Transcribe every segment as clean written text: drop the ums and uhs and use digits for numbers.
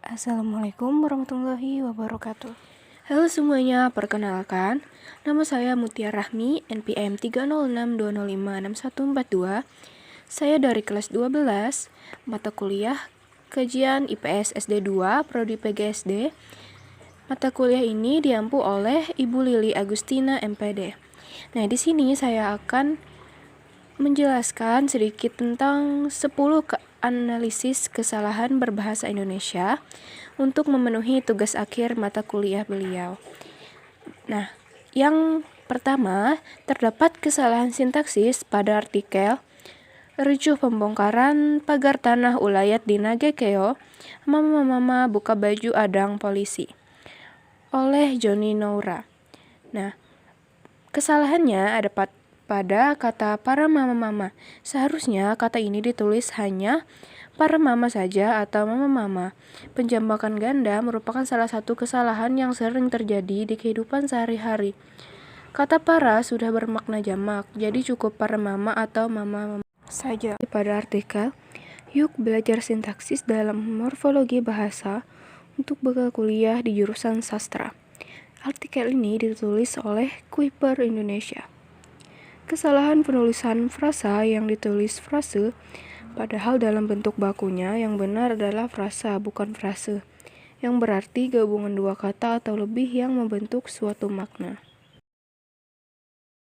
Assalamualaikum warahmatullahi wabarakatuh. Halo semuanya, perkenalkan, nama saya Mutia Rahmi, NPM 30620564142. Saya dari kelas 12, mata kuliah Kajian IPS SD2, Prodi PGSD. Mata kuliah ini diampu oleh Ibu Lili Agustina MPD. Nah, di sini saya akan menjelaskan sedikit tentang 10 analisis kesalahan berbahasa Indonesia untuk memenuhi tugas akhir mata kuliah beliau. Nah, yang pertama, terdapat kesalahan sintaksis pada artikel ricuh pembongkaran pagar tanah ulayat di Nagekeo, mama buka baju adang polisi, oleh Joni Noura. Nah, kesalahannya ada pada kata para mama. Seharusnya kata ini ditulis hanya para mama saja atau mama. Penjamakan ganda merupakan salah satu kesalahan yang sering terjadi di kehidupan sehari-hari. Kata para sudah bermakna jamak, jadi cukup para mama atau mama saja. Pada artikel, yuk belajar sintaksis dalam morfologi bahasa untuk bekal kuliah di jurusan sastra. Artikel ini ditulis oleh Kuiper Indonesia. Kesalahan penulisan frasa yang ditulis frase, padahal dalam bentuk bakunya yang benar adalah frasa, bukan frase, yang berarti gabungan dua kata atau lebih yang membentuk suatu makna.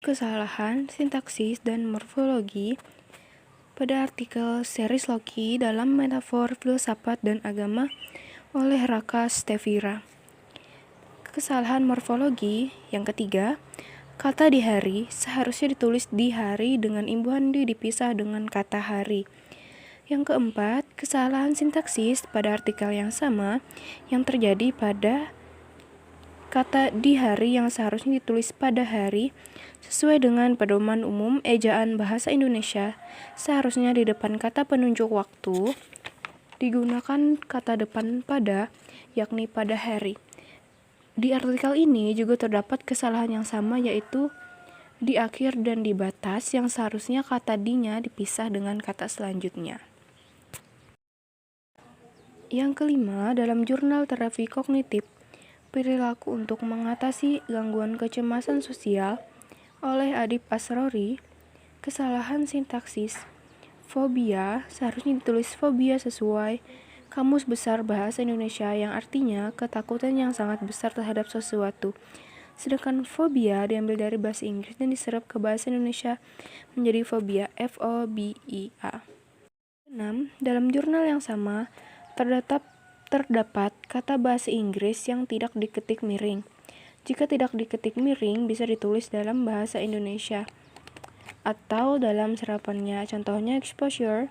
Kesalahan sintaksis dan morfologi pada artikel series Loki dalam metafor filsafat dan agama oleh Raka Stevira. Kesalahan morfologi yang ketiga, kata di hari seharusnya ditulis di hari dengan imbuhan di dipisah dengan kata hari. Yang keempat, kesalahan sintaksis pada artikel yang sama yang terjadi pada kata di hari yang seharusnya ditulis pada hari sesuai dengan pedoman umum ejaan bahasa Indonesia. Seharusnya di depan kata penunjuk waktu digunakan kata depan pada, yakni pada hari. Di artikel ini juga terdapat kesalahan yang sama, yaitu di akhir dan di batas yang seharusnya kata di-nya dipisah dengan kata selanjutnya. Yang kelima, dalam jurnal terapi kognitif perilaku untuk mengatasi gangguan kecemasan sosial oleh Adib Asrori, kesalahan sintaksis fobia seharusnya ditulis fobia sesuai Kamus Besar Bahasa Indonesia yang artinya ketakutan yang sangat besar terhadap sesuatu. Sedangkan fobia diambil dari bahasa Inggris dan diserap ke bahasa Indonesia menjadi fobia, F-O-B-I-A. 6. Dalam jurnal yang sama, terdapat kata bahasa Inggris yang tidak diketik miring. Jika tidak diketik miring, bisa ditulis dalam bahasa Indonesia atau dalam serapannya. Contohnya exposure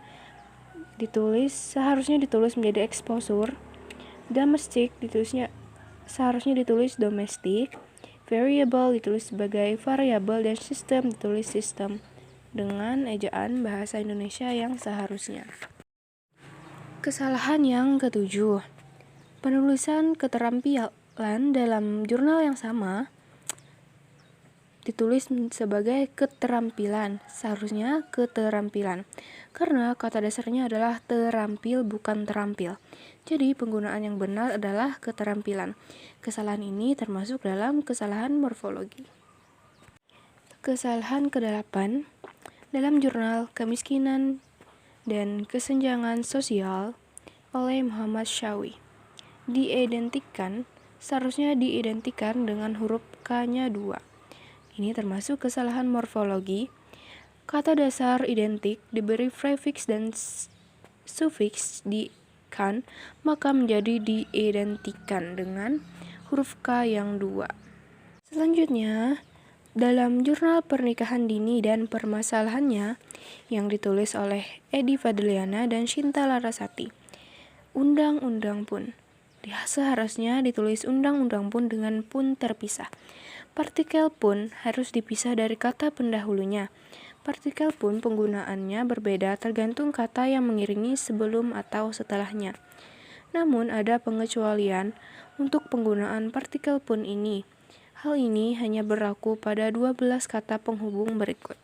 seharusnya ditulis menjadi exposure, domestic seharusnya ditulis domestic, variable ditulis sebagai variable, dan system ditulis system dengan ejaan bahasa Indonesia yang seharusnya. Kesalahan yang ketujuh, penulisan keterampilan dalam jurnal yang sama ditulis sebagai keterampilan, seharusnya keterampilan, karena kata dasarnya adalah terampil bukan terampil. Jadi penggunaan yang benar adalah keterampilan. Kesalahan ini termasuk dalam kesalahan morfologi. Kesalahan ke-8, dalam jurnal Kemiskinan dan Kesenjangan Sosial oleh Muhammad Syawi, seharusnya diidentikan dengan huruf K-nya 2. Ini termasuk kesalahan morfologi. Kata dasar identik diberi prefiks dan sufiks di kan, maka menjadi diidentikan dengan huruf K yang 2. Selanjutnya, dalam jurnal Pernikahan Dini dan Permasalahannya yang ditulis oleh Edi Fadliana dan Shinta Larasati, undang-undang pun seharusnya ditulis undang-undang pun dengan pun terpisah. Partikel pun harus dipisah dari kata pendahulunya. Partikel pun penggunaannya berbeda tergantung kata yang mengiringi sebelum atau setelahnya. Namun ada pengecualian untuk penggunaan partikel pun ini. Hal ini hanya berlaku pada 12 kata penghubung berikut.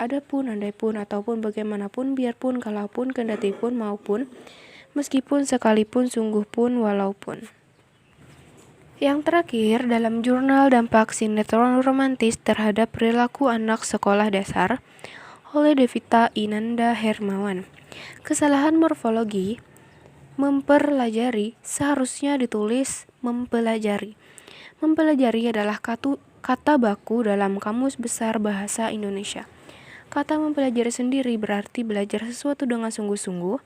Adapun, andaipun, ataupun, bagaimanapun, biarpun, kalaupun, kendatipun, maupun, meskipun, sekalipun, sungguh pun, walaupun. Yang terakhir, dalam jurnal dampak sinetron romantis terhadap perilaku anak sekolah dasar oleh Devita Inanda Hermawan. Kesalahan morfologi mempelajari seharusnya ditulis mempelajari. Mempelajari adalah kata baku dalam Kamus Besar Bahasa Indonesia. Kata mempelajari sendiri berarti belajar sesuatu dengan sungguh-sungguh,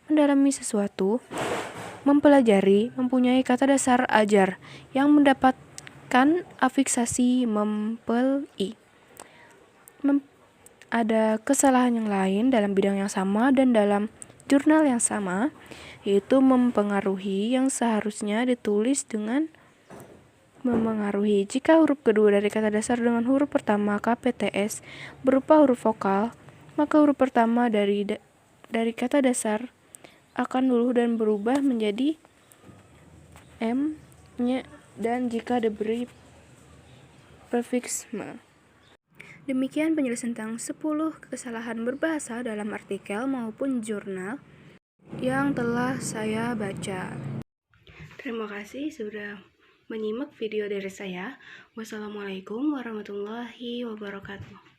mendalami sesuatu. Mempelajari mempunyai kata dasar ajar yang mendapatkan afiksasi mempelai. Ada kesalahan yang lain dalam bidang yang sama dan dalam jurnal yang sama, yaitu mempengaruhi yang seharusnya ditulis dengan memengaruhi. Jika huruf kedua dari kata dasar dengan huruf pertama KPTS berupa huruf vokal, maka huruf pertama dari kata dasar akan luluh dan berubah menjadi M-nya, dan jika diberi prefiks -ma. Demikian penjelasan tentang 10 kesalahan berbahasa dalam artikel maupun jurnal yang telah saya baca. Terima kasih sudah menyimak video dari saya. Wassalamualaikum warahmatullahi wabarakatuh.